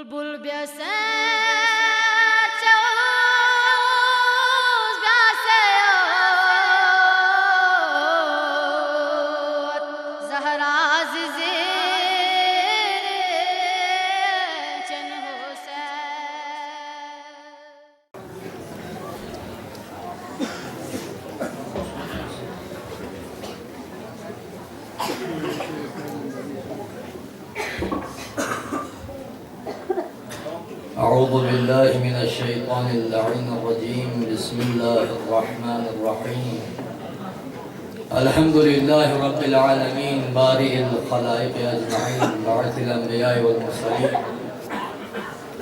Bulbul biasa caus biasa Zahra azize Chan أعوذ بالله من الشيطان اللعين الرجيم بسم الله الرحمن الرحيم الحمد لله رب العالمين بارئ الخلائق أجمعين باعث الأنبياء والمرسلين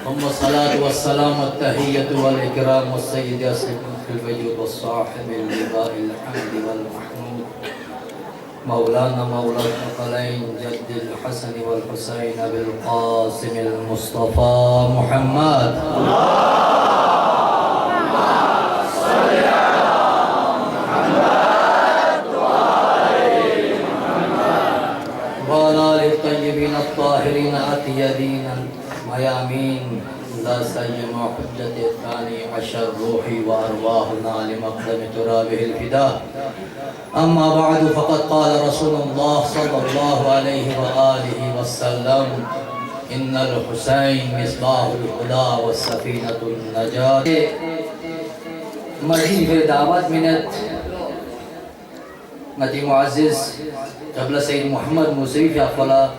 ثم الصلاة والسلام التحية والإكرام والسيد السيد في الوجود والصاحب اللواء الحمد والمحمود مولانا مولى الثقلين جد الحسن والحسين بالقاسم المصطفى محمد اللهم صل على محمد وآل محمد وعلى آل الطيبين الطاهرين الأطيبين الميامين لا سيما حجة الثاني عشر روحي وأرواحنا لمقدم ترابه الفداء أما بعد فقد قال رسول الله صلى الله عليه وآله وسلم إن الحسين مصباح الهدى والسفينة النجاة مزيد في دعوات من نتي معزز قبل سيد محمد موسوی في أفلا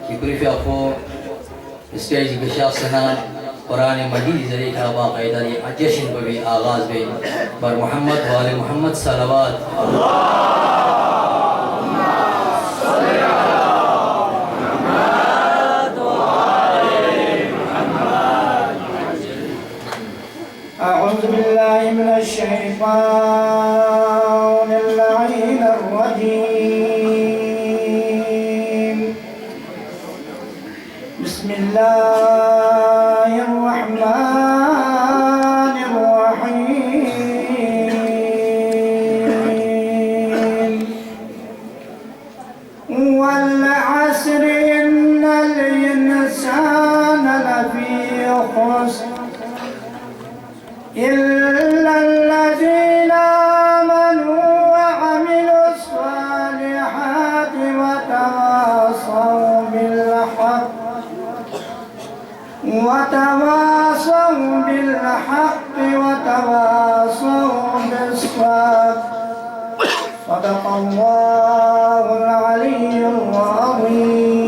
كبري في أفو स्टेज के शासना कुरान मजीद ज़रिए का बाकायदा जश्न पर भी आगाज़ भी पर मोहम्मद वाले मोहम्मद सलवात أعوذ بالله من الشيطان اللعين الرجيم بسم الله الرحمن الرحيم والعصر إن الإنسان لفي خسر إلا الذين آمنوا وعملوا الصالحات وتواصوا بالحق وتواصوا بالصبر صدق الله العلي العظيم.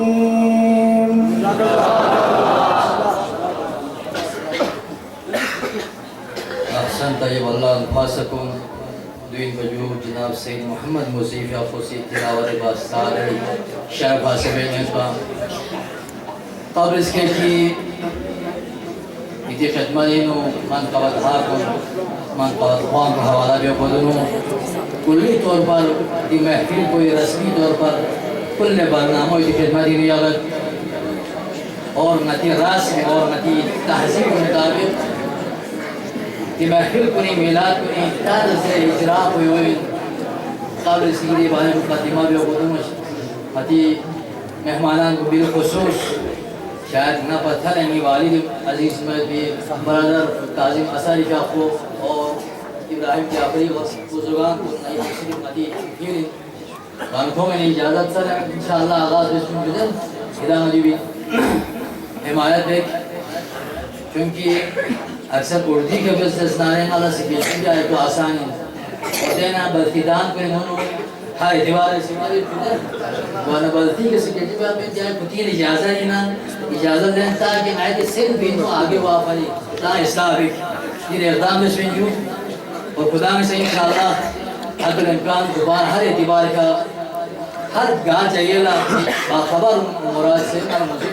أحسنت يا والله أنفاسكم دوين بجو جناب سيد محمد موسوی أفوسي تلاوة باستار شعر فاسبين نسبة قبل इसके कि इतनी खिदमतीनो मन कवत हाकुन मन कवत ख्वाम का हवाला भी खुदनों कुल्ली तौर पर ये महफिल कोई रस्मी तौर पर कुल बरनामों की खिदमतीनो यागत और नती रस्म और नती तहजीब के मुताबिक ये महफिल को नहीं मिलाद को नहीं ताज़ से इजरा हुई हुई काबिल सीधी बाने मुकद्दिमा भी खुदनों नती मेहमानान को बिलखुसूस शायद न पता नहीं वालिद अजीज में भी बरदर काजिम असरी जाफो और इब्राहिम जाफरी बुजुर्गान को नई मुस्लिम नदी फिर बानकों में इजाज़त सर इंशाअल्लाह आगाज़ बिस्मिल बिदन इधर मुझे भी हिमायत है क्योंकि अक्सर उर्दी के बिज़नेस नारे वाला सिक्योरिटी जाए तो आसान है होते ना बल्किदान पे इन्होंने हाय दीवार सिमारी फिर वाला बल्कि के सिक्योरिटी पे आप जाए कुछ इजाज़त ही ना इजाज़त दें ताकि मैं के सिर्फ भी तो आगे वापरी ता इस्लामिक ये इक़दाम में सुनियो और खुदा में से इंशाअल्लाह अगर इम्कान दोबारा हर एतबार का हर गाँव चाहिएला बाखबर मुराद से और मुझे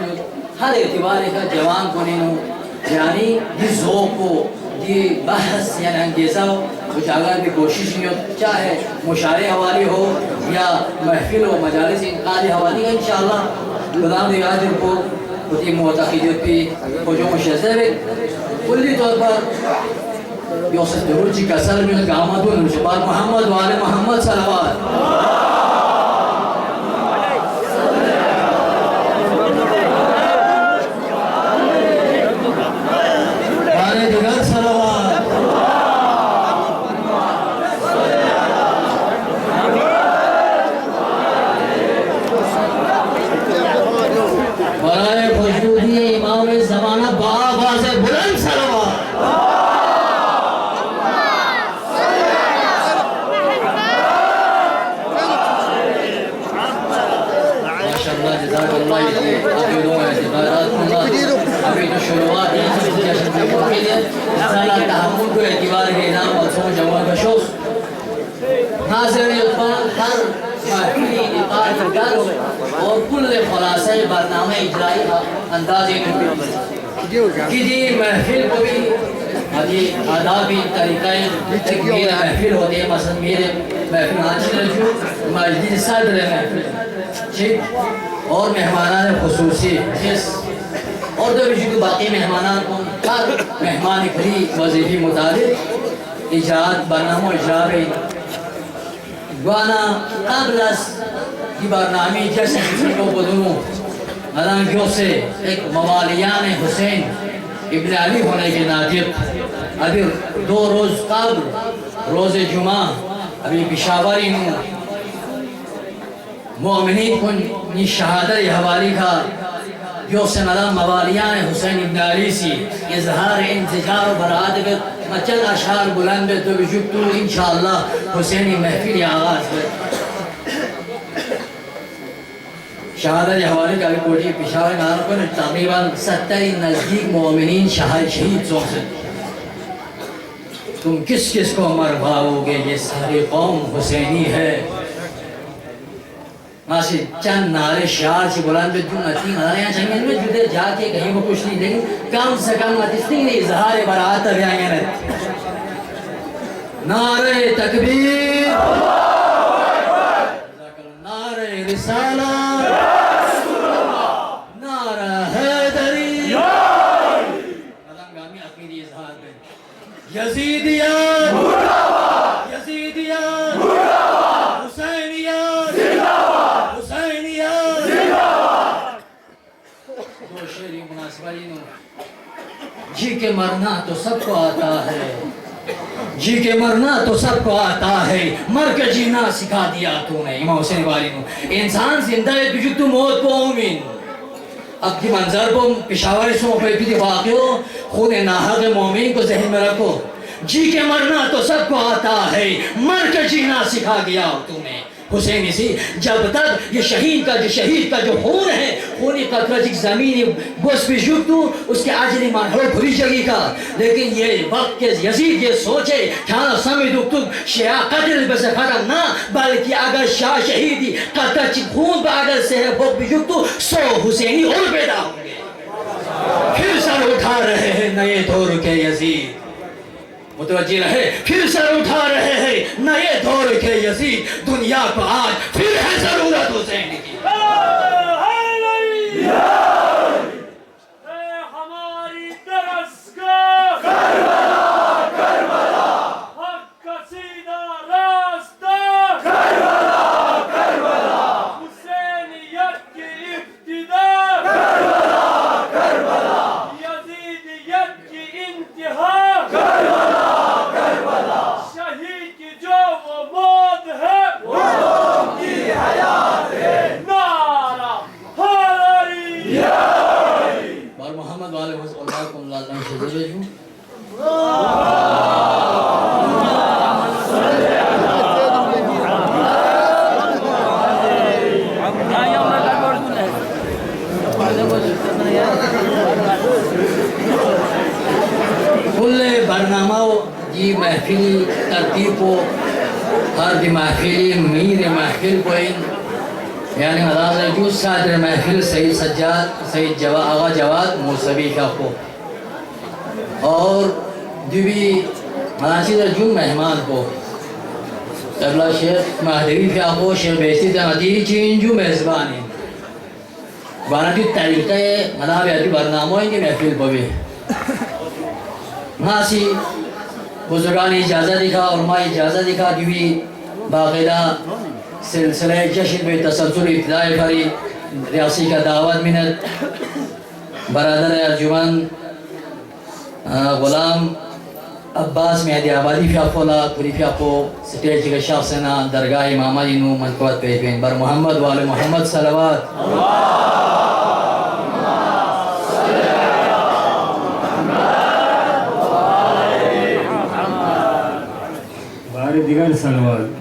हर एतबार का जवान को नहीं यानी ये ज़ौक़ को ये बहस यानी अंगेज़ा उजागर की कोशिश नहीं हो चाहे मुशारे हवाली हो या महफिल हो मजालिस इनकादी हवाली का इंशाअल्लाह खुदा ने याद को उसी मोतक़िदत पे हजूम शज़र कुल्ली तौर पर योसेफ दरूजी का सर में गामदुन शुबार मोहम्मद वाले मोहम्मद सल्लल्लाहु अभी तो शुरुआत है इस जश्न के मौके लिए इंशाअल्लाह तहम्मुल को एतबार के इनाम और सोच जवान का शौक नाज़रीन हर महफिल इनेकाद कर और कुल खुलासा बरनामा इजराई अंदाज़े में कि जी महफिल को भी अभी आदाबी तरीक़े मेरे महफिल होते हैं मसलन मेरे महफिल हाजिर जो मस्जिद सदर महफिल ठीक और मेहमानान खुसूसी जिस और दो जो बाकी मेहमानान को हर मेहमान खरी वजीफ़ी मुताबिक इजाद बरनामा इजराब गाना कबलस की बरनामी जैसे को बदलूं अदांगियों से एक मवालियान हुसैन इब्न अली होने के नातिब अभी 2 रोज़ कबल रोज़ जुमा अभी पिशावरी हूँ मोमिनीन को नि शहादत हवाली का जो से मदाम मवालियान हुसैन इब्न अली सी इजहार इंतजार बरात के मचल अशार बुलंद तो बिजुक्तु इंशाअल्लाह हुसैनी महफिल आगाज है शहादत हवाले का कोटी पिशावर नाम को तकरीबन 70 नजदीक मोमिनीन शहीद से तुम किस किस को मर भाओगे ये सारी कौम हुसैनी है मासी चंद नारे शार से बुलंद जो नती यहाँ चाहिए में जुदे जाके कहीं वो कुछ नहीं देंगे कम से कम इतनी इजहार बरात अभियान नारे तकबीर नारे रिसाला नारा हैदरी अलंगामी अकीदी इजहार में यजीदियत यजीदियत हुसैनियत हुसैनियत दो शेरी मुनासिबा जी के मरना तो सबको आता है जी के मरना तो सबको आता है मर के जीना सिखा दिया तूने इमाम हुसैन वाली नु इंसान जिंदा है तुझे तू मौत को उम्मीद अब की मंजर को पिशावर सो पे भी वाक़ियो खुद नाहा के मोमिन को ज़हन में रखो जी के मरना तो सबको आता है मर के जीना सिखा दिया तूने हुसैन इसी जब तक ये शहीद का जो खून है खूनी कतरत ज़मीन बस भी जुटू उसके आजरी मान हो भूरी जगह का लेकिन ये वक्त के यजीद ये सोचे क्या समय दुख शिया कत्ल बस खत्म ना बल्कि अगर शाह शहीदी कतरत खून पर अगर से है वो भी जुटू 100 हुसैनी और पैदा होंगे फिर सर उठा रहे हैं नए दौर के यजीद मुतवज्जी रहे फिर सर उठा रहे हैं नए दौर के यजीद दुनिया को आज फिर है जरूरत हुसैन की हमारी दरसगाह करबला करबला हक का सीधा रास्ता करबला करबला हुसैनियत की इब्तिदा करबला करबला यजीदियत की इंतहा करबला करबला शहीद की जो वो मौत है वो की हयात है नारा हैदरी और मोहम्मद वाले हुसैन लाजम से जो कुल्ले बरनामा जी महफिल तरतीब को हर दी महफिल मीर महफिल को इन यानी हज़ार जो सादर महफिल सईद सज्जाद सईद जवा आगा जवाद मौसवी का को और दिवी मनासिर जुम मेहमान को तबला शेख महदवी का को शेख बेसी तनादी चीन जो मेज़बानी बाराती तरीक़े मनाब यादी बरनामों की महफिल पवे नासी बुजुर्गान इजाज़त दिखा और माँ इजाज़त दिखा दिवी बाक़ायदा सिलसिले जश्न में तसलसल इब्तिदाई करी रियासी का दावत मिनत बरादर अर्जुमन गुलाम अब्बास मेहदी आबादी फ़ियाफ़ोला पूरी फ़ियाफ़ो स्टेज के शाफ़सेना दरगाह इमामा जिनू मनक़वत पे पेन बर मोहम्मद वाले मोहम्मद सलवात बारी दिगर सलवात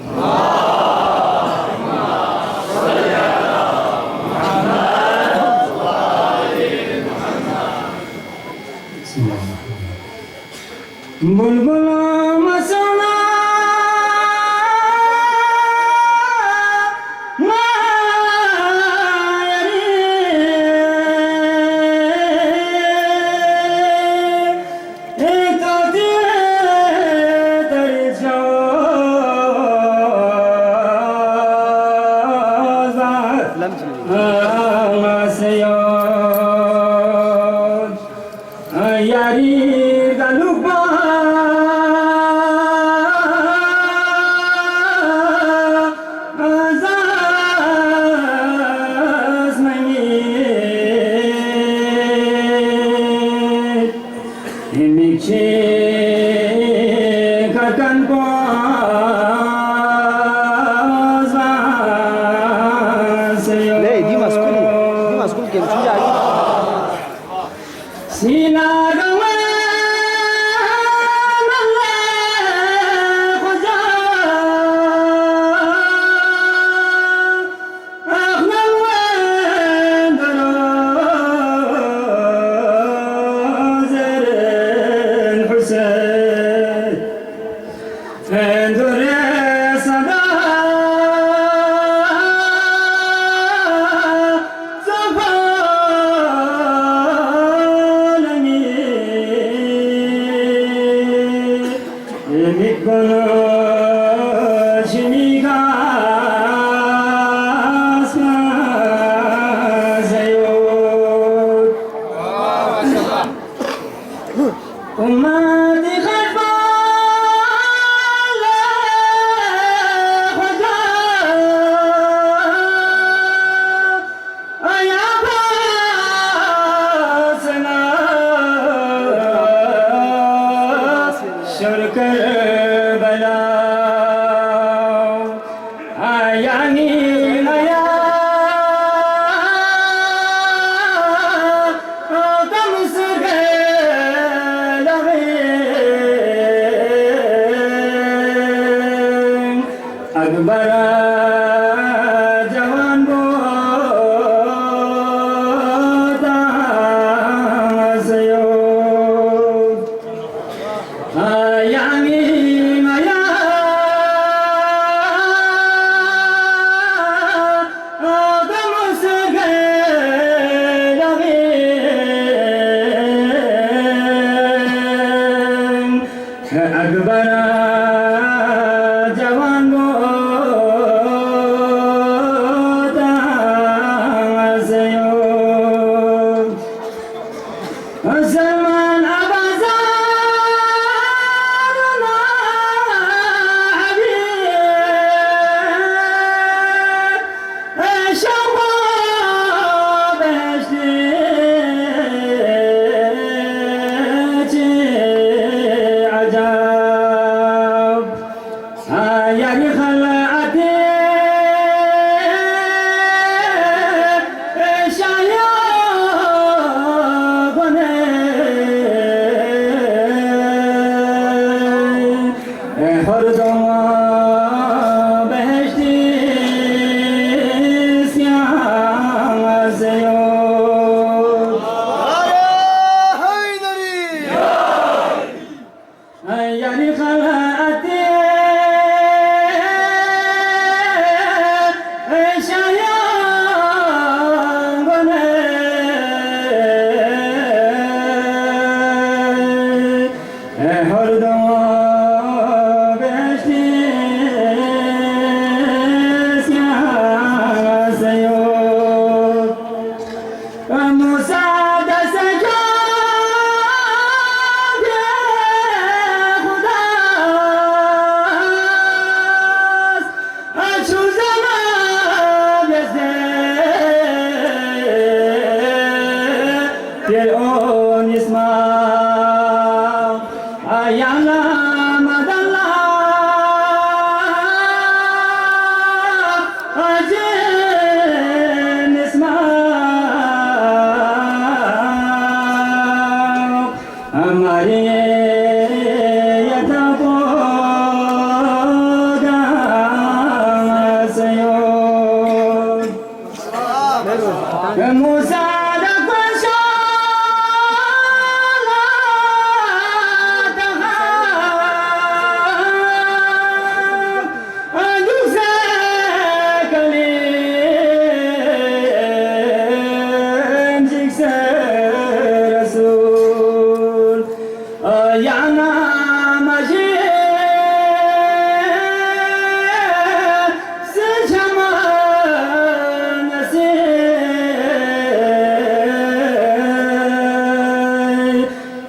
बुलबुल मसला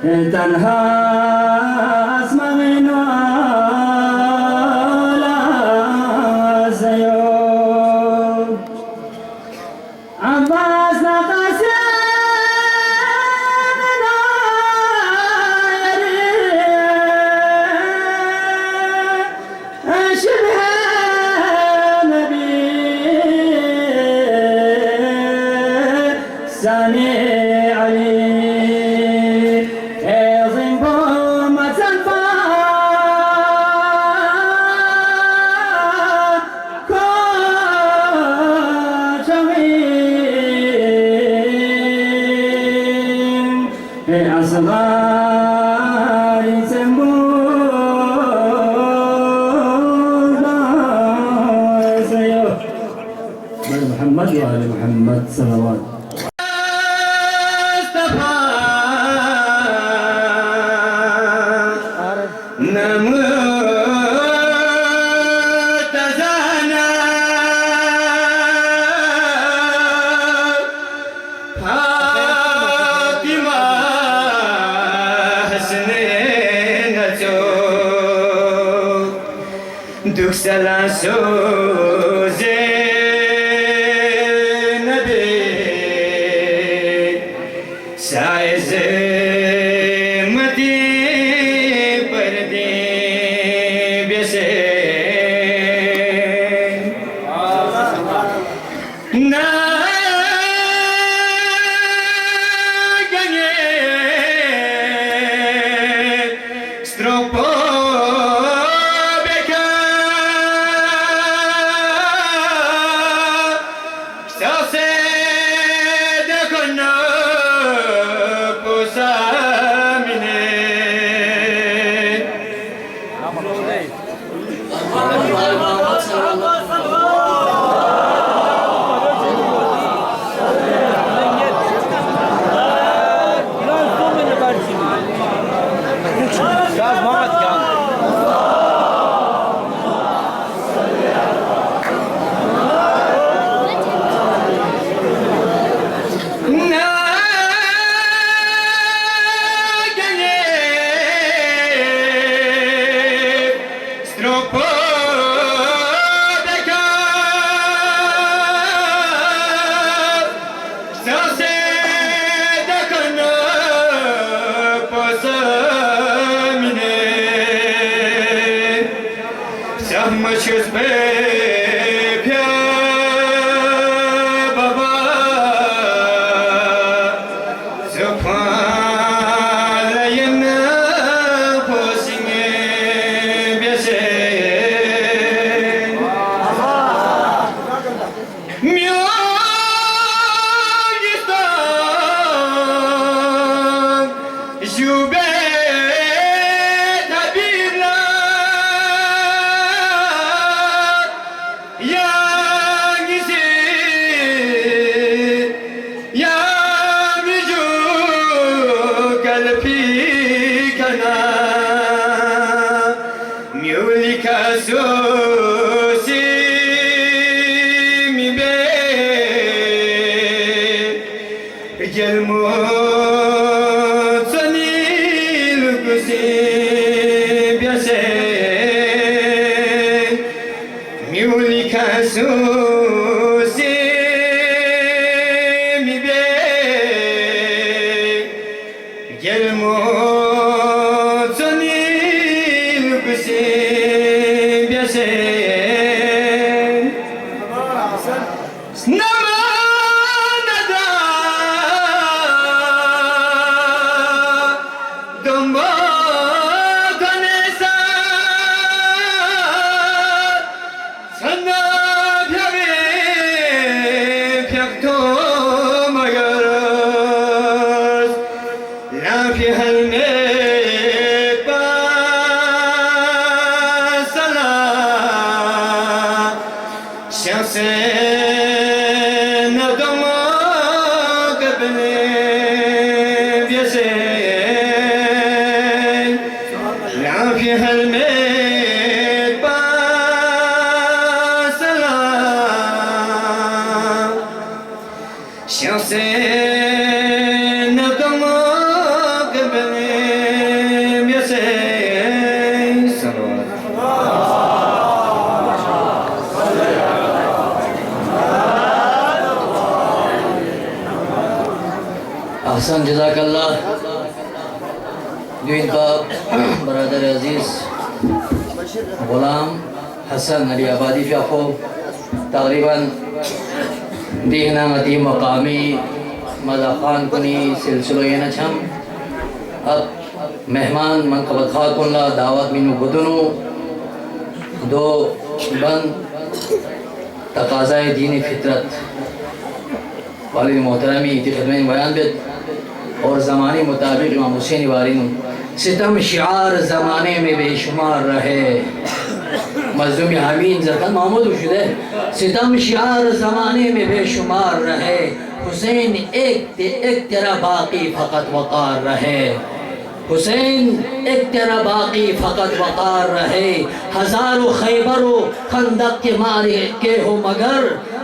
تنها اسمعين ولا سيوم عباس نقاسنا يري شبه نبي سامي علي محمد وآل محمد صلوات Duk salah soze nabi saize mati parde bese na ganye stropo Muchos bebia baba Zupala yana posinge biase Myo yistan jube Şahsen adamı gıbını Ahsan जज़ाकल्लाह। जो इनका बरदर अजीज़ गुलाम हसन अली आबादी फ़ाफ़ो तकरीबन दीना मती मकामी मज़ा खान कुनी सिलसिलो ये न छम अब मेहमान मनकबत खाकुल्ला दावत मिनु बुदनु दो बंद तकाज़ाए दीन फितरत वालिद मोहतरमी इति खिदमत बयान बेद और ज़माने मुताबिक इमाम हुसैन वारिन सितम शिआर ज़माने में बेशुमार रहे मज़लूम हामीन ज़रकन महमूद उशुदे सितम शिआर ज़माने में बेशुमार रहे हुसैन एक तेरा बाकी फ़कत वक़ार रहे हुसैन एक तेरा बाकी फ़कत वक़ार रहे हज़ारों खैबरो खंदक के मारे के हो मगर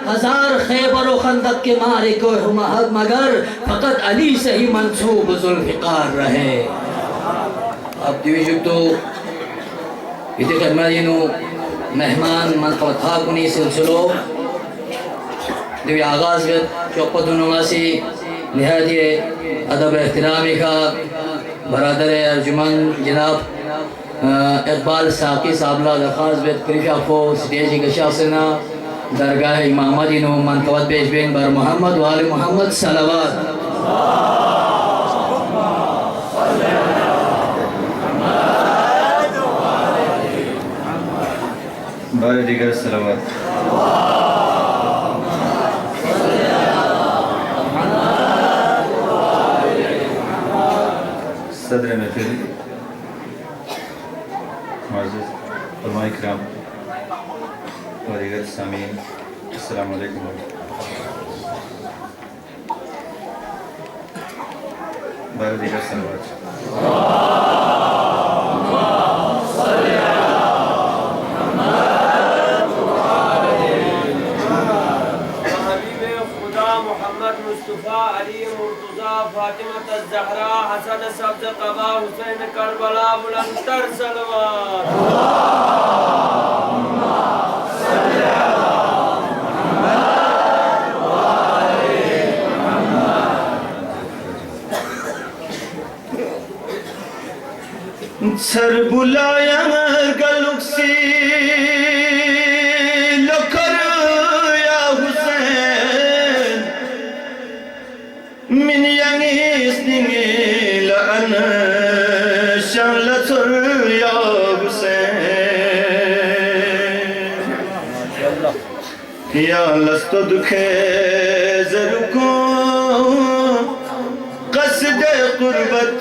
हजार खैबरो खंदक के मारे को हो मगर फ़कत अली से ही मंसूब ज़ुल्फ़िकार रहे। अब दिवजुक तो इतने खदमतीनु मेहमान मनकबत खाकुनी सिलसिलो दिव्य आगाज़ में चौपतुनुमासी निहायती अदब एहतरामी का बरदर अर्जुमन जनाब इकबाल साकी साबला दरख्वास्त बेद प्रीफाफो स्टेजी गशासना दरगाह इमामदीनो मनकबत पेश बेन बर मोहम्मद वाले मोहम्मद सलावत बार दिगर सलावत सदर महफिल मुअज़्ज़िज़ उलमाए किराम और दीगर सामीन अस्सलामु अलैकुम। बार दिगर सलावत मुस्तफ़ा अली मुर्तज़ा फातिमा ज़हरा हसन सब्ज़ क़बा हुसैन करबला बुलंदतर सलवात सर बुलाया गलुक्सी लखर या Hussain min yangisning la'ana shamlatur ya Husayn ya lastu dukhe zarko qasd qurbat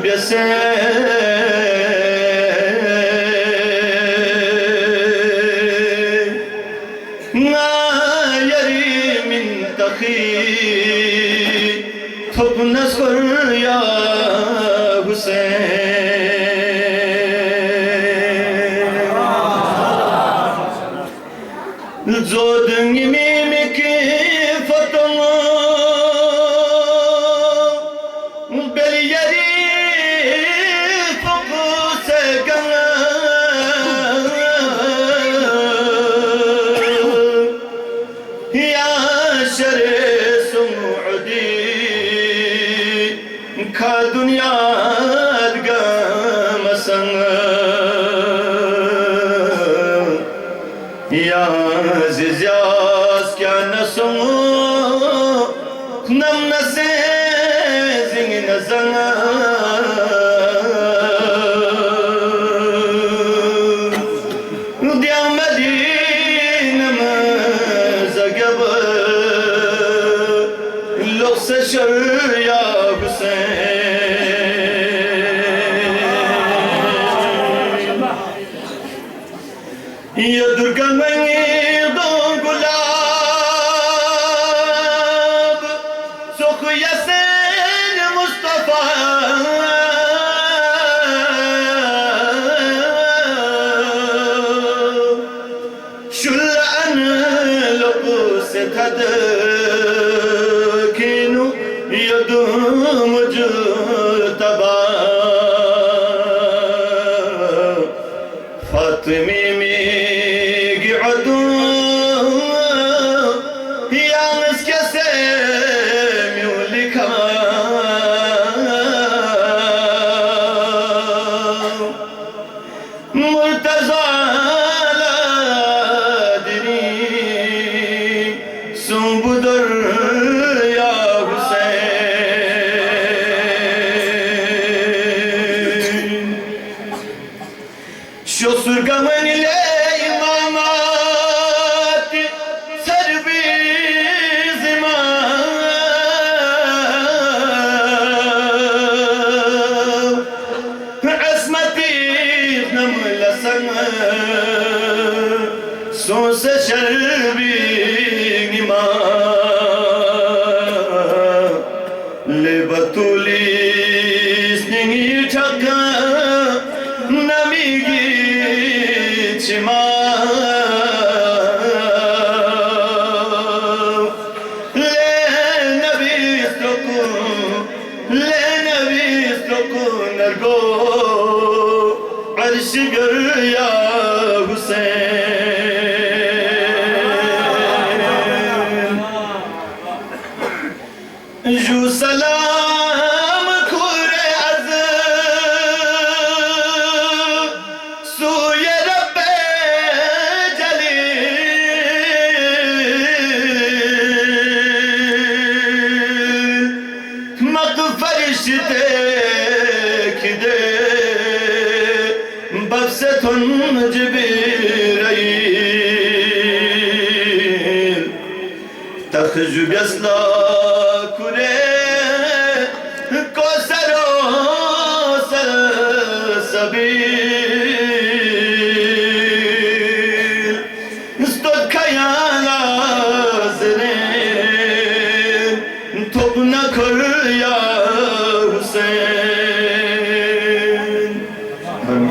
byase थुप नस्र या हुसैन जोदंग में के फतंगो बेलियरी फुकु से गंगा या शरे खा दुनिया मसंग या जियास क्या नसुंगो नम नसे जिंग नजंग उद्या मदीनम जगब लोग से शर्या ये दुर्गा मंगे दो गुलाब son se şerbi nima le batulis ningi chaka namigi chima le nabi stoku nargo arş gör ya جو سلام کوره از سوی رب جلیل مغفرشته کده بفستون جبرائیل تخجب یسلا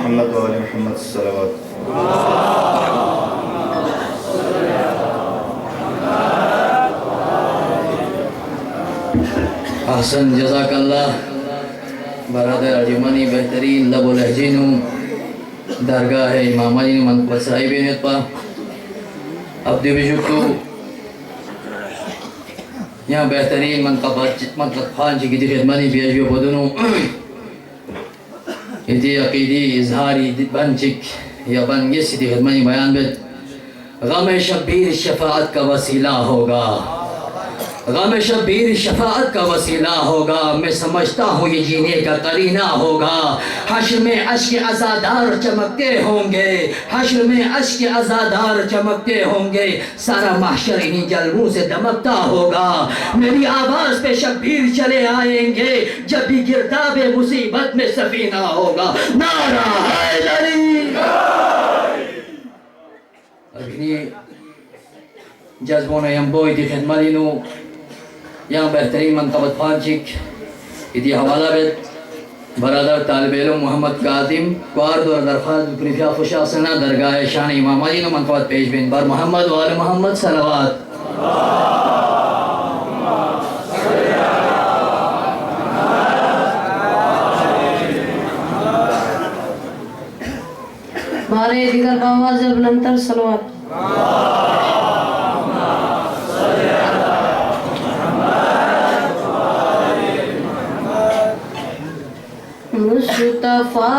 محمد و آل محمد صلوات अहसन जज़ाकल्लाह बरादर अर्जुमनी बेहतरीन लब लहजीनु दरगाह है इमाम अली मन वसाई बेनेत पा अब दिविजुक्तु यहाँ बेहतरीन मतलब खान जी की खिदमती भी बदनु इति अकीदी इजहारी बंचिक या बन ये सिद्धि खिदमती बयान में गम शब्बीर शफाअत का वसीला होगा गम शब्बीर शफाअत का वसीला होगा मैं समझता हूँ ये जीने का करीना होगा हश्र में अश्क अज़ादार चमकते होंगे हश्र में अश्क अज़ादार चमकते होंगे सारा महशर इन्हीं जलवों से दमकता होगा मेरी आवाज़ पे शब्बीर चले आएंगे जब भी गिरदाब मुसीबत में सफीना होगा नारा हैदरी अग्नि जज्बों ने यम्बोई दी खिदमतीनु यहाँ बेहतरीन मनकबत फांचिक इति हवाला बेद बरादर तालिब इल्म मोहम्मद कातिम वार्द और दरखास्त प्रिफिया खुशासना दरगाह शान इमाम अली नो मनकबत पेश बिन बर मोहम्मद वाले मोहम्मद सलावत मारे दिगर आवाज़ बुलंदतर सलवात मुस्तफा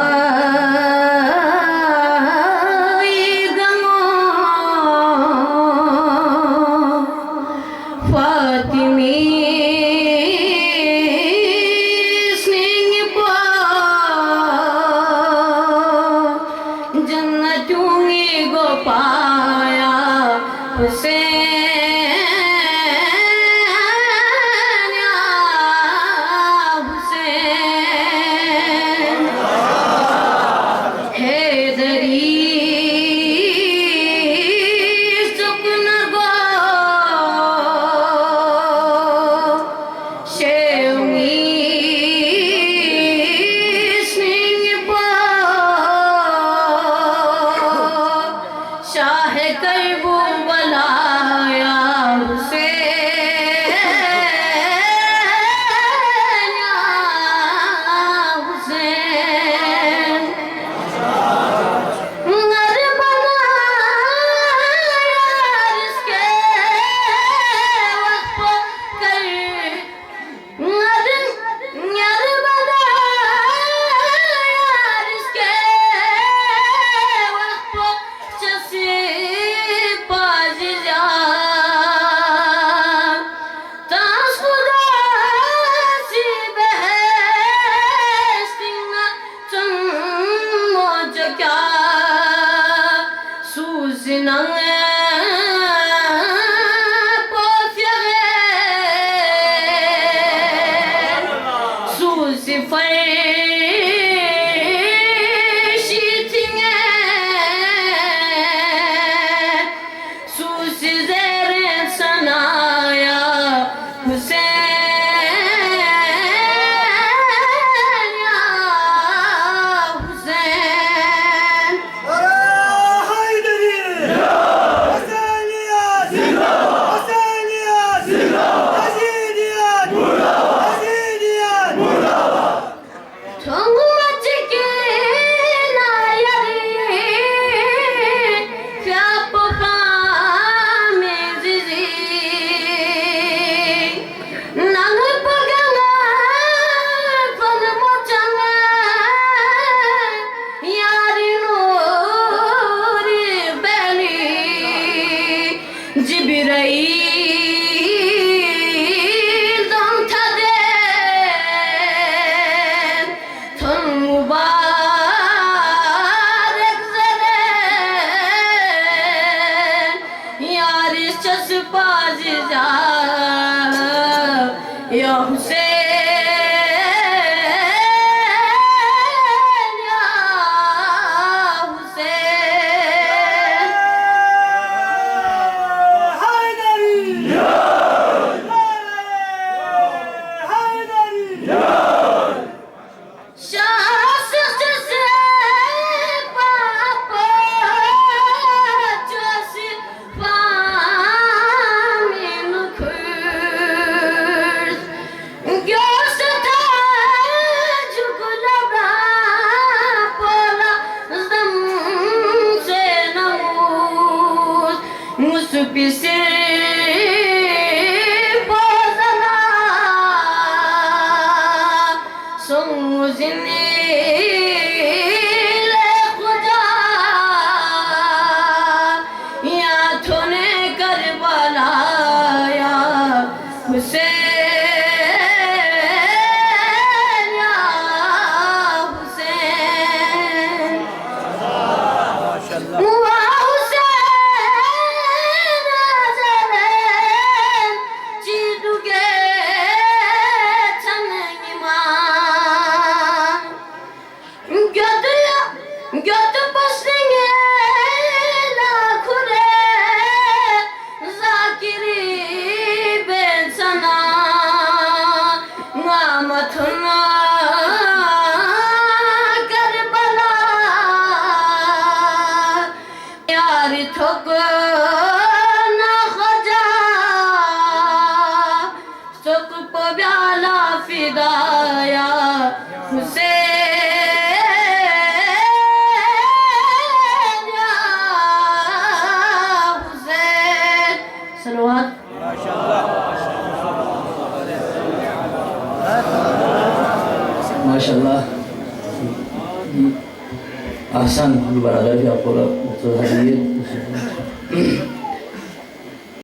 फातिमी सिंह पा जन्नतूंगी गो पाया सोजने ले खुदा या तूने करबला या हुसैन या हुसैन हुआ Hussain आज़रन चिदुगे çanıma götü başını la kure zakiri ben sana namatuna Karbala yari thok na khaja sok pabyala fidaya Hüseyin ya Hüseyin Salavat माशाल्लाह ahsan ibadah dia pula untuk hadir